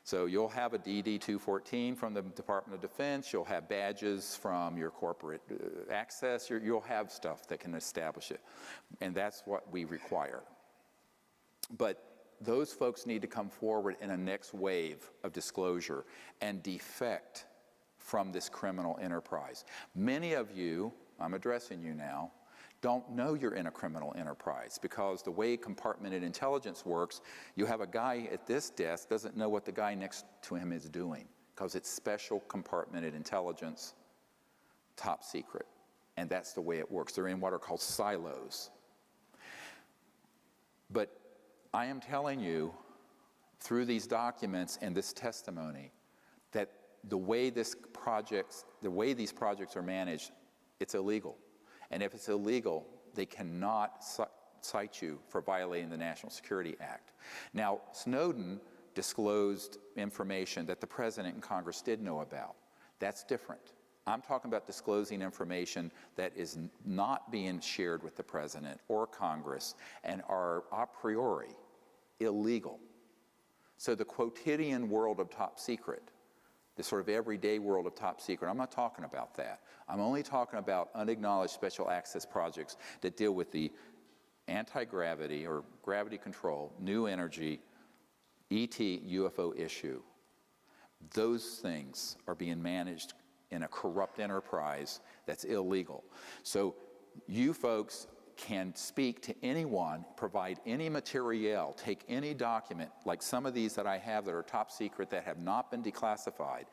So you'll have a DD-214 from the Department of Defense, you'll have badges from your corporate access, you'll have stuff that can establish it. And that's what we require. But those folks need to come forward in a next wave of disclosure and defect from this criminal enterprise. Many of you, I'm addressing you now, don't know you're in a criminal enterprise because the way compartmented intelligence works, you have a guy at this desk doesn't know what the guy next to him is doing because it's special compartmented intelligence, top secret. And that's the way it works. They're in what are called silos. But I am telling you through these documents and this testimony that the way these projects are managed, it's illegal. And if it's illegal, they cannot cite you for violating the National Security Act. Now, Snowden disclosed information that the President and Congress did know about. That's different. I'm talking about disclosing information that is not being shared with the President or Congress and are a priori illegal. So the quotidian world of top secret, the sort of everyday world of top secret, I'm not talking about that. I'm only talking about unacknowledged special access projects that deal with the anti-gravity or gravity control, new energy, ET, UFO issue. Those things are being managed in a corrupt enterprise that's illegal. So you folks can speak to anyone, provide any material, take any document, like some of these that I have that are top secret that have not been declassified.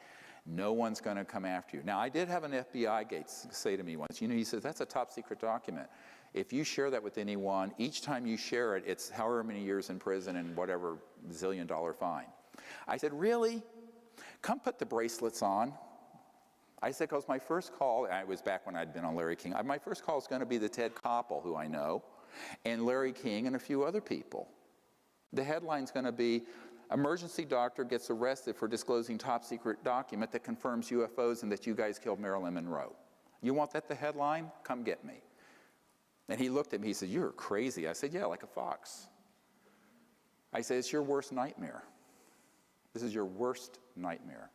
No one's going to come after you. Now, I did have an FBI guy say to me once, you know, he says, that's a top secret document. If you share that with anyone, each time you share it, it's however many years in prison and whatever zillion-dollar fine. I said, really? Come put the bracelets on. I said, because my first call, and it was back when I'd been on Larry King, my first call is going to be the Ted Koppel, who I know, and Larry King and a few other people. The headline's going to be, emergency doctor gets arrested for disclosing top secret document that confirms UFOs and that you guys killed Marilyn Monroe. You want that the headline? Come get me. And he looked at me, he said, you're crazy. I said, yeah, like a fox. I said, it's your worst nightmare. This is your worst nightmare.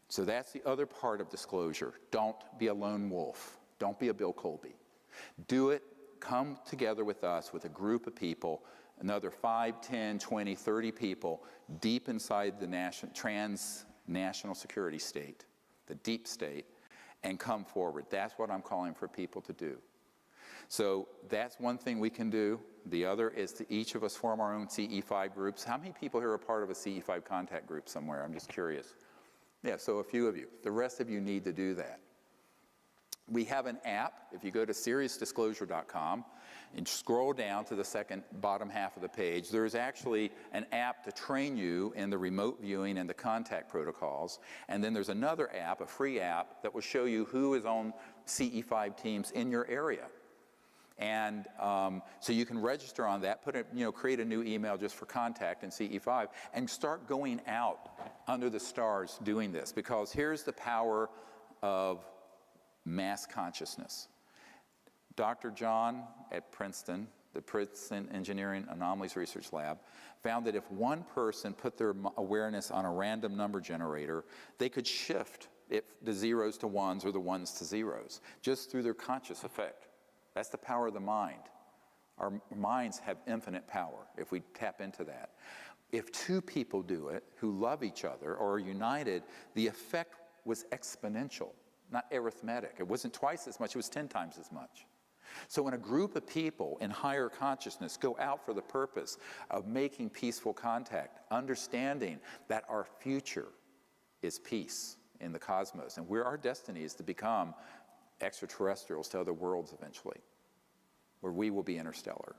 So that's the other part of disclosure. Don't be a lone wolf. Don't be a Bill Colby. Do it. Come together with us, with a group of people, another 5, 10, 20, 30 people deep inside the transnational security state, the deep state, and come forward. That's what I'm calling for people to do. So that's one thing we can do. The other is to each of us form our own CE5 groups. How many people here are part of a CE5 contact group somewhere? I'm just curious. Yeah, so a few of you. The rest of you need to do that. We have an app. If you go to SiriusDisclosure.com and scroll down to the second bottom half of the page, there's actually an app to train you in the remote viewing and the contact protocols. And then there's another app, a free app, that will show you who is on CE5 teams in your area. And so you can register on that, create a new email just for contact in CE5, and start going out under the stars doing this. Because here's the power of mass consciousness. Dr. John at Princeton, the Princeton Engineering Anomalies Research Lab, found that if one person put their awareness on a random number generator, they could shift the zeros to ones or the ones to zeros, just through their conscious effect. That's the power of the mind. Our minds have infinite power if we tap into that. If two people do it who love each other or are united, the effect was exponential, not arithmetic. It wasn't twice as much, it was 10 times as much. So when a group of people in higher consciousness go out for the purpose of making peaceful contact, understanding that our future is peace in the cosmos, and our destiny is to become extraterrestrials to other worlds eventually, where we will be interstellar.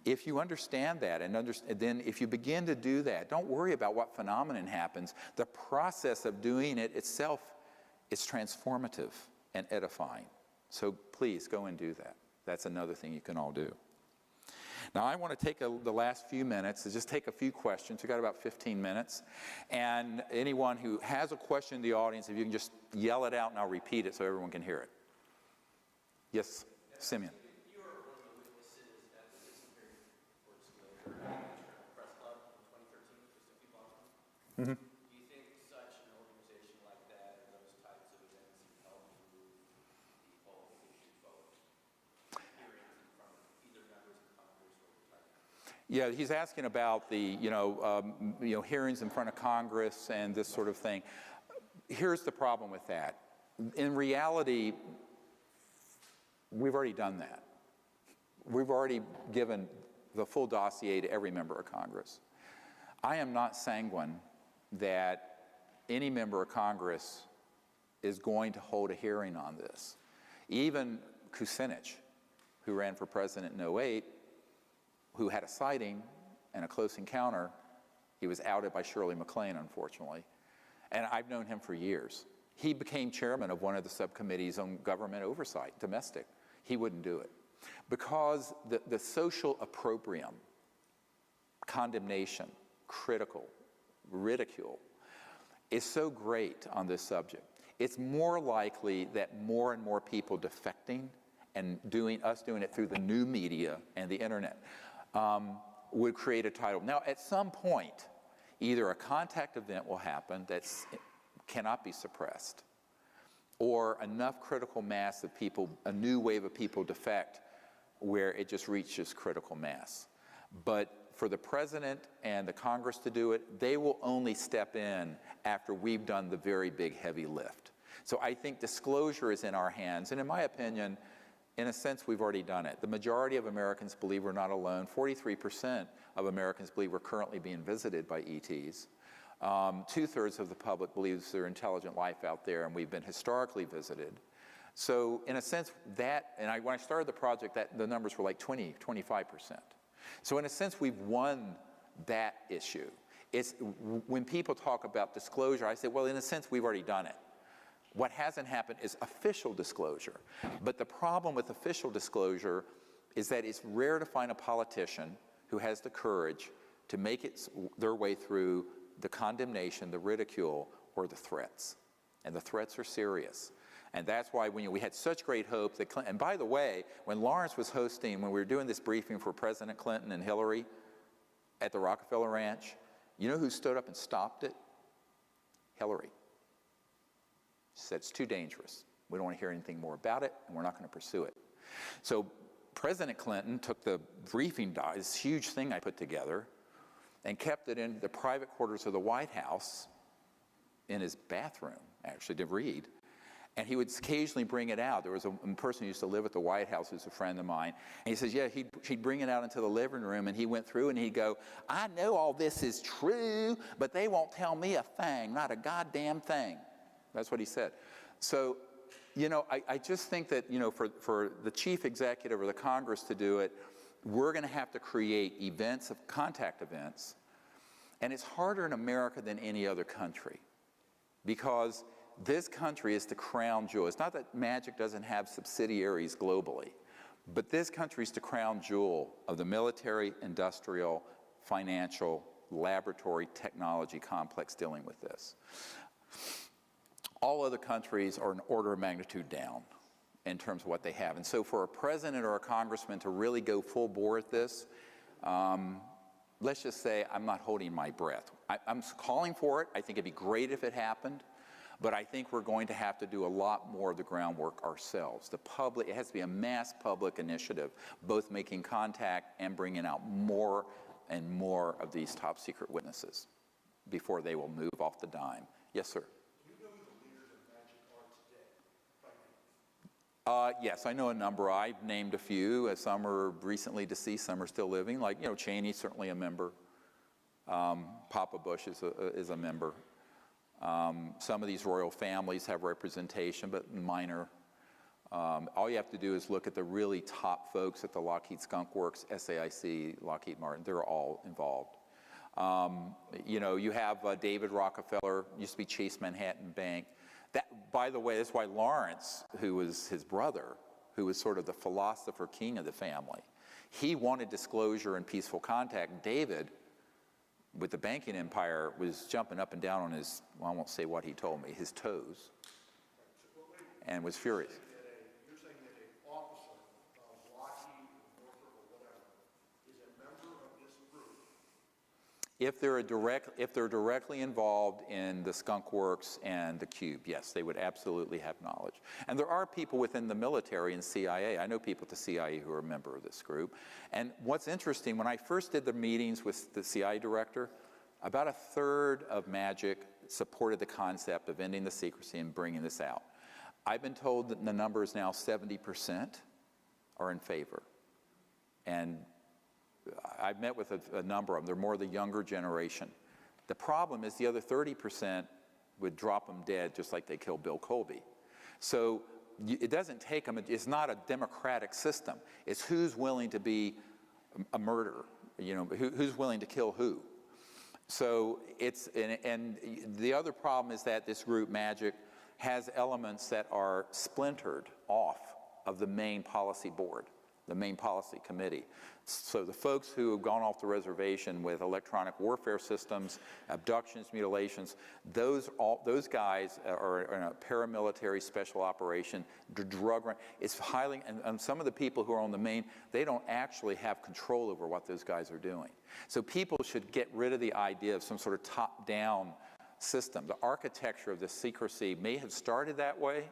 If you understand that, and then if you begin to do that, don't worry about what phenomenon happens. The process of doing it itself is transformative and edifying. So please go and do that. That's another thing you can all do. Now I want to take the last few minutes to just take a few questions. We've got about 15 minutes. And anyone who has a question in the audience, if you can just yell it out and I'll repeat it so everyone can hear it. Yes, Simeon. You were one of the witnesses at the Disciplinary for Disclosure press club in 2013, just a few months Do you think such an organization like that and those types of events help move the whole issue forward? Hearings in front of either members of Congress or the president? Yeah, he's asking about the, hearings in front of Congress and this sort of thing. Here's the problem with that. In reality, we've already done that. We've already given the full dossier to every member of Congress. I am not sanguine that any member of Congress is going to hold a hearing on this. Even Kucinich, who ran for president in 2008, who had a sighting and a close encounter, he was outed by Shirley MacLaine, unfortunately. And I've known him for years. He became chairman of one of the subcommittees on government oversight, domestic. He wouldn't do it. Because the social opprobrium, condemnation, critical, ridicule, is so great on this subject. It's more likely that more and more people defecting and doing it through the new media and the internet would create a tidal. Now, at some point, either a contact event will happen that cannot be suppressed, or enough critical mass of people, a new wave of people defect where it just reaches critical mass. But for the president and the Congress to do it, they will only step in after we've done the very big heavy lift. So I think disclosure is in our hands, and in my opinion, in a sense, we've already done it. The majority of Americans believe we're not alone. 43% of Americans believe we're currently being visited by ETs. 2/3 of the public believes there's intelligent life out there, and we've been historically visited. So in a sense, when I started the project, the numbers were like 25%. So in a sense, we've won that issue. It's when people talk about disclosure, I say, well, in a sense, we've already done it. What hasn't happened is official disclosure. But the problem with official disclosure is that it's rare to find a politician who has the courage to make their way through the condemnation, the ridicule, or the threats. And the threats are serious. And that's why we had such great hope that Clinton, and by the way, when Lawrence was hosting, when we were doing this briefing for President Clinton and Hillary at the Rockefeller Ranch, you know who stood up and stopped it? Hillary. She said, it's too dangerous. We don't want to hear anything more about it, and we're not going to pursue it. So President Clinton took the briefing, this huge thing I put together, and kept it in the private quarters of the White House in his bathroom, actually, to read. And he would occasionally bring it out. There was a person who used to live at the White House who's a friend of mine. And he says, yeah, he'd bring it out into the living room, and he went through and he'd go, I know all this is true, but they won't tell me a thing, not a goddamn thing. That's what he said. So, I just think that, for the chief executive or the Congress to do it, we're going to have to create events, contact events. And it's harder in America than any other country, because this country is the crown jewel. It's not that Magic doesn't have subsidiaries globally, but this country is the crown jewel of the military, industrial, financial, laboratory, technology complex dealing with this. All other countries are an order of magnitude down in terms of what they have. And so for a president or a congressman to really go full bore at this, let's just say I'm not holding my breath. I'm calling for it. I think it'd be great if it happened. But I think we're going to have to do a lot more of the groundwork ourselves. It has to be a mass public initiative, both making contact and bringing out more and more of these top secret witnesses before they will move off the dime. Yes, sir? Do you know who the leaders of Magic are today? Yes, I know a number. I've named a few. Some are recently deceased, some are still living. Like, Cheney's certainly a member. Papa Bush is a member. Some of these royal families have representation, but minor. All you have to do is look at the really top folks at the Lockheed Skunk Works, SAIC, Lockheed Martin. They're all involved. You have David Rockefeller, used to be Chase Manhattan Bank. That, by the way, that's why Lawrence, who was his brother, who was sort of the philosopher king of the family, he wanted disclosure and peaceful contact. David, with the banking empire, was jumping up and down on his, well, I won't say what he told me, his toes, and was furious. You're saying that an officer of Lockheed, Northrop, or whatever, is a member of this group, If they're directly involved in the skunk works and the cube, yes, they would absolutely have knowledge. And there are people within the military and CIA. I know people at the CIA who are a member of this group. And what's interesting, when I first did the meetings with the CIA director, about a third of Magic supported the concept of ending the secrecy and bringing this out. I've been told that the number is now 70% are in favor. And I've met with a number of them. They're more the younger generation. The problem is the other 30% would drop them dead just like they killed Bill Colby. So it doesn't take them, it's not a democratic system. It's who's willing to be a murderer, you know, who's willing to kill who. So it's, and the other problem is that this group, Magic, has elements that are splintered off of the main policy board, the main policy committee. So the folks who have gone off the reservation with electronic warfare systems, abductions, mutilations, those guys are in a paramilitary special operation, drug run. It's highly, and some of the people who are on the main, they don't actually have control over what those guys are doing. So people should get rid of the idea of some sort of top-down system. The architecture of the secrecy may have started that way,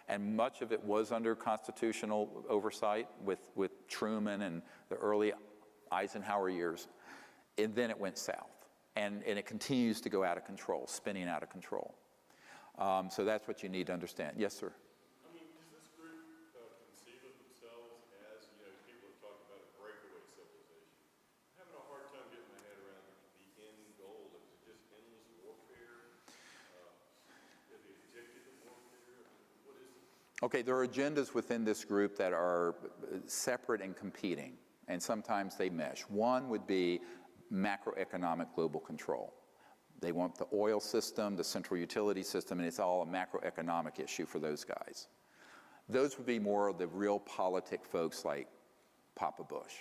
and much of it was under constitutional oversight with Truman and the early Eisenhower years, and then it went south. And it continues to go out of control, spinning out of control. So that's what you need to understand. Yes, sir? I mean, does this group conceive of themselves as, you know, people have talked about a breakaway civilization? I'm having a hard time getting my head around the end goal. Is it just endless warfare? Are they addicted to warfare? What is it? Okay, there are agendas within this group that are separate and competing, and sometimes they mesh. One would be macroeconomic global control. They want the oil system, the central utility system, and it's all a macroeconomic issue for those guys. Those would be more of the real politic folks like Papa Bush.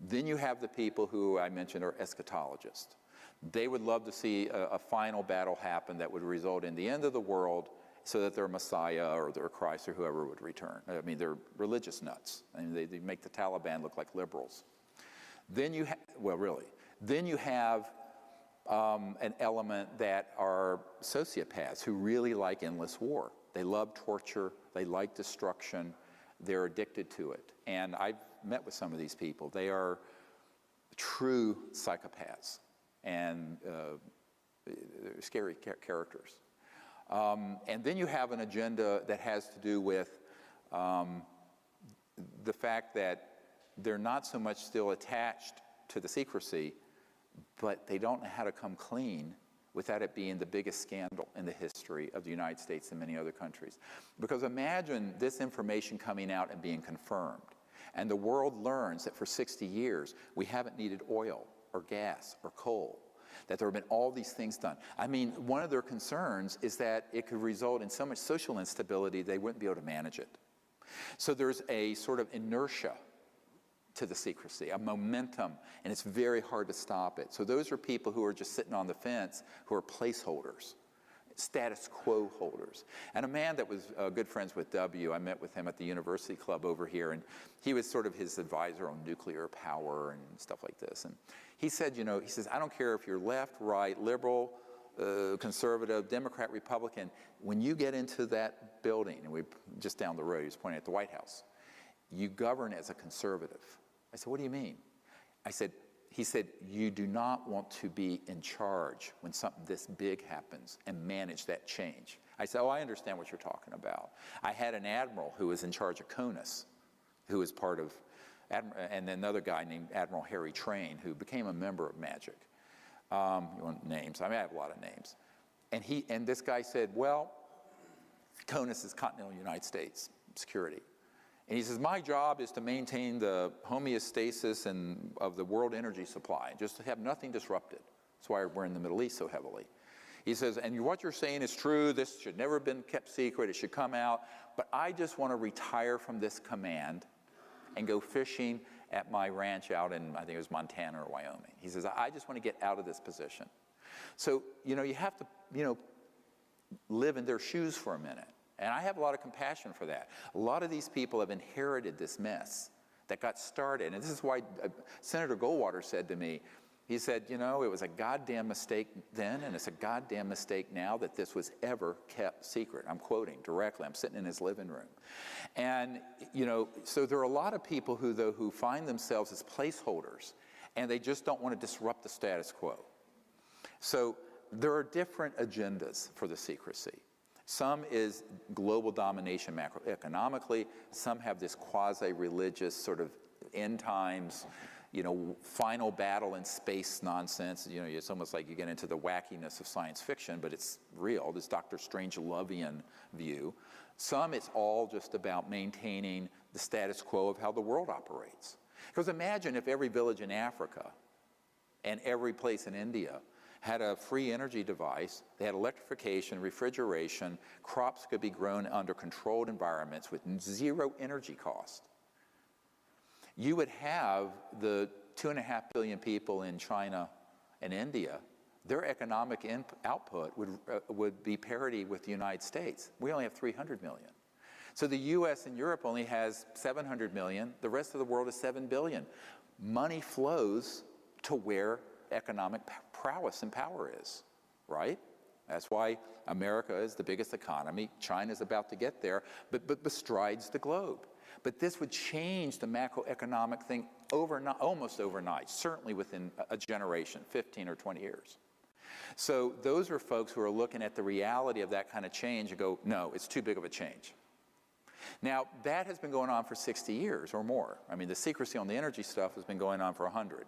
Then you have the people who I mentioned are eschatologists. They would love to see a final battle happen that would result in the end of the world so that their Messiah or their Christ or whoever would return. I mean, they're religious nuts. I mean, they make the Taliban look like liberals. Then you have, well, really, then you have an element that are sociopaths who really like endless war. They love torture, they like destruction, they're addicted to it. And I've met with some of these people. They are true psychopaths and they're scary characters. And then you have an agenda that has to do with the fact that they're not so much still attached to the secrecy, but they don't know how to come clean without it being the biggest scandal in the history of the United States and many other countries. Because imagine this information coming out and being confirmed, and the world learns that for 60 years we haven't needed oil or gas or coal, that there have been all these things done. I mean, one of their concerns is that it could result in so much social instability they wouldn't be able to manage it. So there's a sort of inertia to the secrecy, a momentum, and it's very hard to stop it. So those are people who are just sitting on the fence, who are placeholders, status quo holders. And a man that was good friends with W, I met with him at the University Club over here, and he was sort of his advisor on nuclear power and stuff like this. And he said, you know, he says, I don't care if you're left, right, liberal, conservative, Democrat, Republican, when you get into that building, and we just down the road, he was pointing at the White House, you govern as a conservative. I said, what do you mean? He said, you do not want to be in charge when something this big happens and manage that change. I said, oh, I understand what you're talking about. I had an admiral who was in charge of CONUS, who was part of, and another guy named Admiral Harry Train, who became a member of Magic. You want names? I mean, I have a lot of names. And this guy said, well, CONUS is Continental United States Security. And he says, my job is to maintain the homeostasis of the world energy supply, just to have nothing disrupted. That's why we're in the Middle East so heavily. He says, and what you're saying is true, this should never have been kept secret, it should come out, but I just want to retire from this command and go fishing at my ranch out in, I think it was Montana or Wyoming. He says, I just want to get out of this position. So, you know, you have to, you know, live in their shoes for a minute. And I have a lot of compassion for that. A lot of these people have inherited this mess that got started. And this is why Senator Goldwater said to me, He said, you know, it was a goddamn mistake then, and it's a goddamn mistake now that this was ever kept secret. I'm quoting directly. I'm sitting in his living room. And, you know, so there are a lot of people who find themselves as placeholders, and they just don't want to disrupt the status quo. So there are different agendas for the secrecy. Some is global domination macroeconomically. Some have this quasi-religious sort of end times, you know, final battle in space nonsense. You know, it's almost like you get into the wackiness of science fiction, but it's real, this Dr. Strangelovian view. Some, it's all just about maintaining the status quo of how the world operates. Because imagine if every village in Africa and every place in India had a free energy device, they had electrification, refrigeration, crops could be grown under controlled environments with zero energy cost. You would have the 2.5 billion people in China and India, their economic output would be parity with the United States. We only have 300 million. So the US and Europe only has 700 million. The rest of the world is 7 billion. Money flows to where economic prowess and power is, right? That's why America is the biggest economy. China's about to get there, but bestrides the globe. But this would change the macroeconomic thing overnight, almost overnight, certainly within a generation, 15 or 20 years. So those are folks who are looking at the reality of that kind of change and go, no, it's too big of a change. Now, that has been going on for 60 years or more. I mean, the secrecy on the energy stuff has been going on for 100.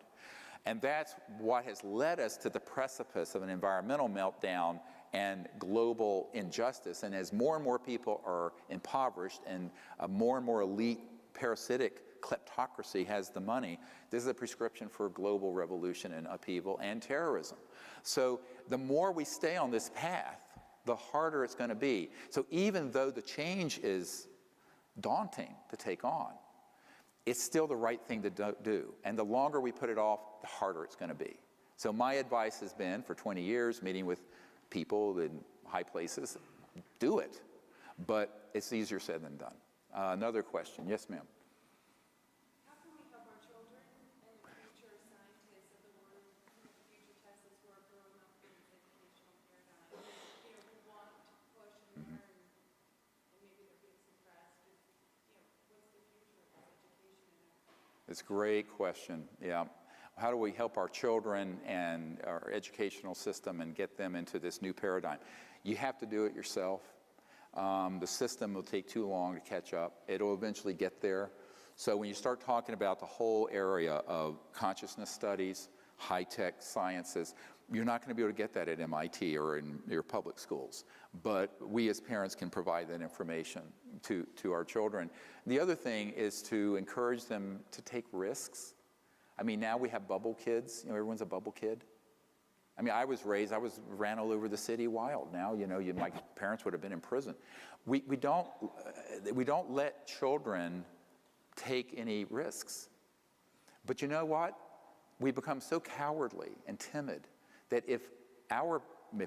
And that's what has led us to the precipice of an environmental meltdown and global injustice. And as more and more people are impoverished and a more and more elite parasitic kleptocracy has the money, this is a prescription for global revolution and upheaval and terrorism. So the more we stay on this path, the harder it's going to be. So even though the change is daunting to take on, it's still the right thing to do. And the longer we put it off, the harder it's going to be. So my advice has been, for 20 years, meeting with people in high places, do it. But it's easier said than done. Another question. Yes, ma'am. How can we help our children and the future scientists of the world, future Teslas who are growing up in this educational paradigm, you know, who want to push and learn, and maybe they're being suppressed? You know, what's the future of education? It's a great question. Yeah. How do we help our children and our educational system and get them into this new paradigm? You have to do it yourself. The system will take too long to catch up. It'll eventually get there. So when you start talking about the whole area of consciousness studies, high-tech sciences, you're not going to be able to get that at MIT or in your public schools. But we as parents can provide that information to our children. The other thing is to encourage them to take risks. I mean, now we have bubble kids. You know, everyone's a bubble kid. I mean, I ran all over the city wild. Now, you know, my parents would have been in prison. We don't let children take any risks. But you know what? We become so cowardly and timid that if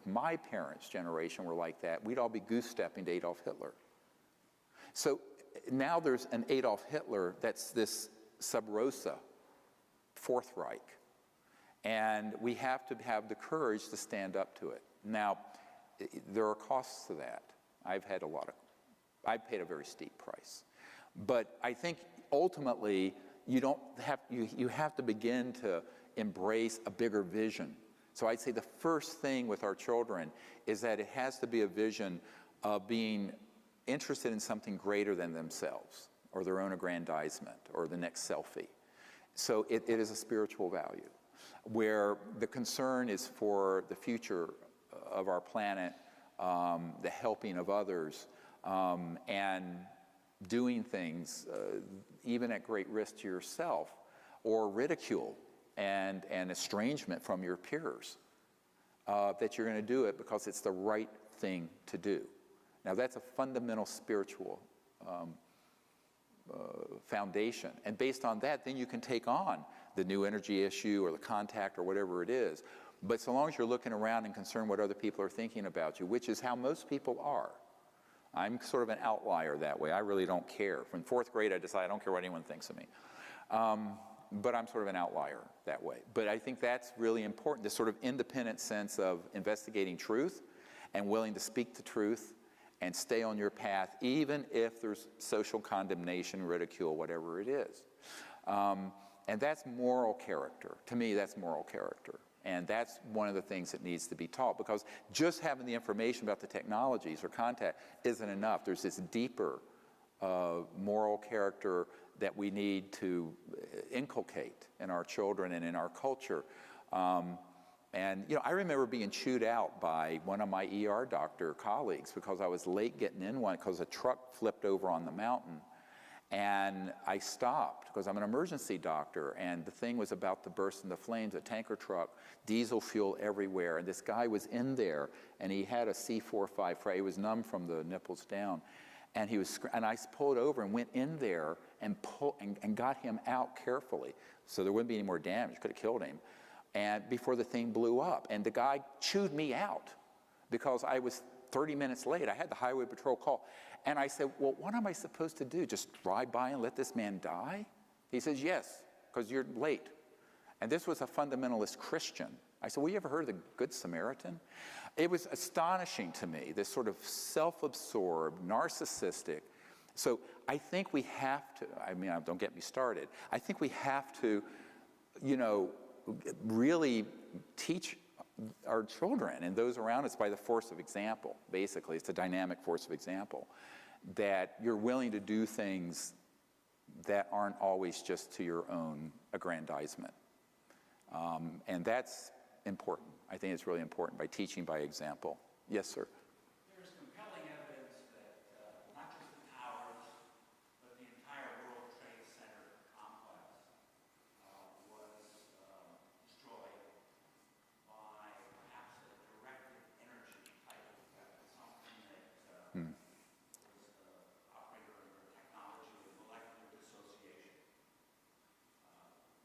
my parents' generation were like that, we'd all be goose-stepping to Adolf Hitler. So now there's an Adolf Hitler that's this sub rosa, Fourth Reich. And we have to have the courage to stand up to it. Now, there are costs to that. I've paid a very steep price. But I think ultimately, you have to begin to embrace a bigger vision. So I'd say the first thing with our children is that it has to be a vision of being interested in something greater than themselves, or their own aggrandizement, or the next selfie. So it is a spiritual value, where the concern is for the future of our planet, the helping of others, and doing things, even at great risk to yourself, or ridicule and estrangement from your peers, that you're going to do it because it's the right thing to do. Now that's a fundamental spiritual foundation. And based on that, then you can take on the new energy issue or the contact or whatever it is. But so long as you're looking around and concerned what other people are thinking about you, which is how most people are. I'm sort of an outlier that way. I really don't care. From fourth grade, I decided I don't care what anyone thinks of me. but I'm sort of an outlier that way. But I think that's really important, this sort of independent sense of investigating truth and willing to speak the truth and stay on your path, even if there's social condemnation, ridicule, whatever it is. And that's moral character. To me, that's moral character. And that's one of the things that needs to be taught, because just having the information about the technologies or contact isn't enough. There's this deeper moral character that we need to inculcate in our children and in our culture. And I remember being chewed out by one of my ER doctor colleagues because I was late getting in one because a truck flipped over on the mountain. And I stopped because I'm an emergency doctor, and the thing was about to burst into flames, a tanker truck, diesel fuel everywhere, and this guy was in there, and he had a C4-5 fracture. He was numb from the nipples down, and I pulled over and went in there and got him out carefully so there wouldn't be any more damage. Could have killed him, and before the thing blew up. And the guy chewed me out because I was 30 minutes late. I had the highway patrol call. And I said, well, what am I supposed to do? Just drive by and let this man die? He says, yes, because you're late. And this was a fundamentalist Christian. I said, well, you ever heard of the Good Samaritan? It was astonishing to me, this sort of self-absorbed, narcissistic. So I think we have to, don't get me started. I think we have to, really teach our children and those around us by the force of example. Basically, it's a dynamic force of example, that you're willing to do things that aren't always just to your own aggrandizement. And that's important. I think it's really important, by teaching by example. Yes, sir? There's compelling evidence that not just the towers, but the entire World Trade Center complex was destroyed by perhaps a directed energy type of weapon, something that was operated under a technology of molecular dissociation.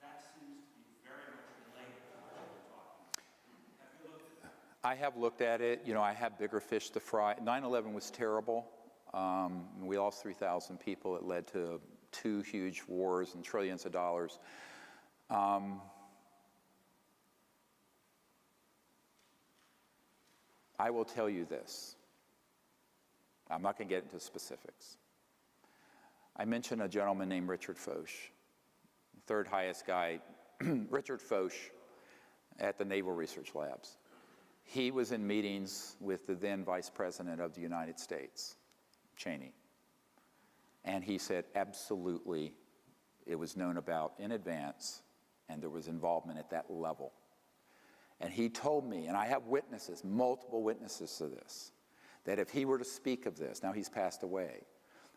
That seems to be very much related to what you're talking about. Have you looked at that? I have looked at it. I have bigger fish to fry. 9/11 was terrible. We lost 3,000 people. It led to 2 huge wars and trillions of dollars. I will tell you this. I'm not going to get into specifics. I mentioned a gentleman named Richard Foch, third highest guy, Richard Foch at the Naval Research Labs. He was in meetings with the then Vice President of the United States, Cheney. And he said, absolutely, it was known about in advance, and there was involvement at that level. And he told me, and I have witnesses, multiple witnesses to this, that if he were to speak of this, now he's passed away,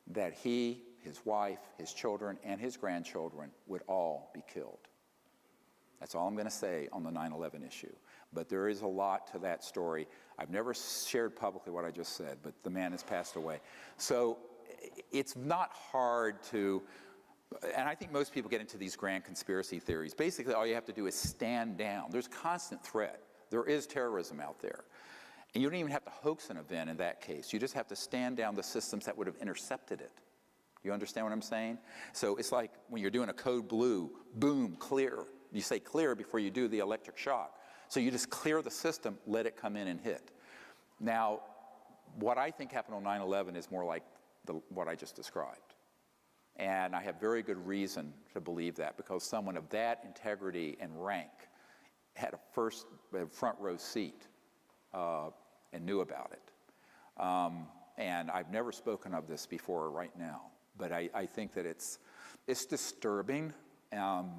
that he, his wife, his children, and his grandchildren would all be killed. That's all I'm going to say on the 9/11 issue. But there is a lot to that story. I've never shared publicly what I just said, but the man has passed away. So it's not hard to, and I think most people get into these grand conspiracy theories. Basically, all you have to do is stand down. There's constant threat. There is terrorism out there. And you don't even have to hoax an event in that case. You just have to stand down the systems that would have intercepted it. You understand what I'm saying? So it's like when you're doing a code blue, boom, clear. You say clear before you do the electric shock. So you just clear the system, let it come in and hit. Now, what I think happened on 9/11 is more like what I just described. And I have very good reason to believe that, because someone of that integrity and rank had a front row seat and knew about it. And I've never spoken of this before right now, but I think that it's disturbing.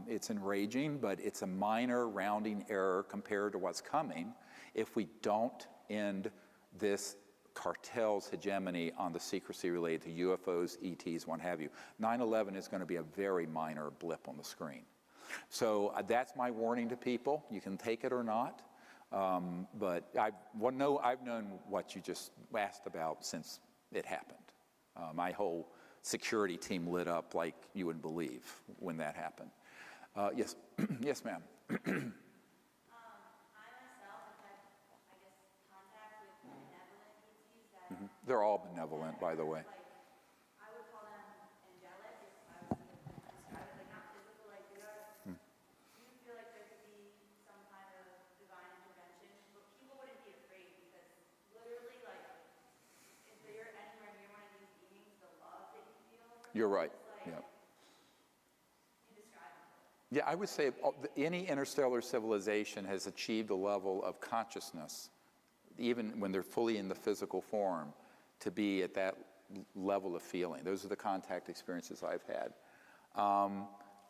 It's enraging, but it's a minor rounding error compared to what's coming if we don't end this cartel's hegemony on the secrecy related to UFOs, ETs, what have you. 9/11 is going to be a very minor blip on the screen. So that's my warning to people. You can take it or not. But I've known what you just asked about since it happened. My whole security team lit up like you wouldn't believe when that happened. Yes, yes, ma'am. I myself have had, I guess, contact with benevolent ETs that They're all benevolent, by the way. like, I would call them angelic if I was to describe it, like not physical, like they are You're right. Yeah. Yeah, I would say any interstellar civilization has achieved a level of consciousness, even when they're fully in the physical form, to be at that level of feeling. Those are the contact experiences I've had.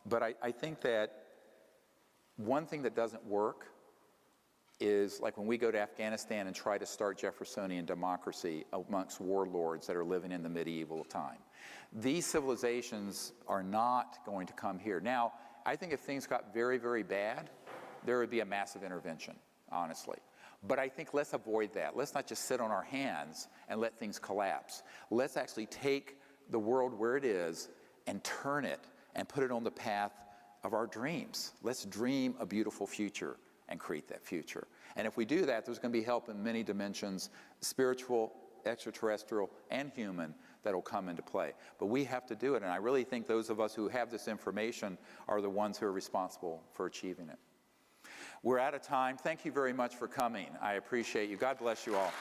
But I think that one thing that doesn't work is like when we go to Afghanistan and try to start Jeffersonian democracy amongst warlords that are living in the medieval time. These civilizations are not going to come here. Now, I think if things got very, very bad, there would be a massive intervention, honestly. But I think let's avoid that. Let's not just sit on our hands and let things collapse. Let's actually take the world where it is and turn it and put it on the path of our dreams. Let's dream a beautiful future and create that future. And if we do that, there's going to be help in many dimensions, spiritual, extraterrestrial, and human, that will come into play. But we have to do it, and I really think those of us who have this information are the ones who are responsible for achieving it. We're out of time. Thank you very much for coming. I appreciate you. God bless you all.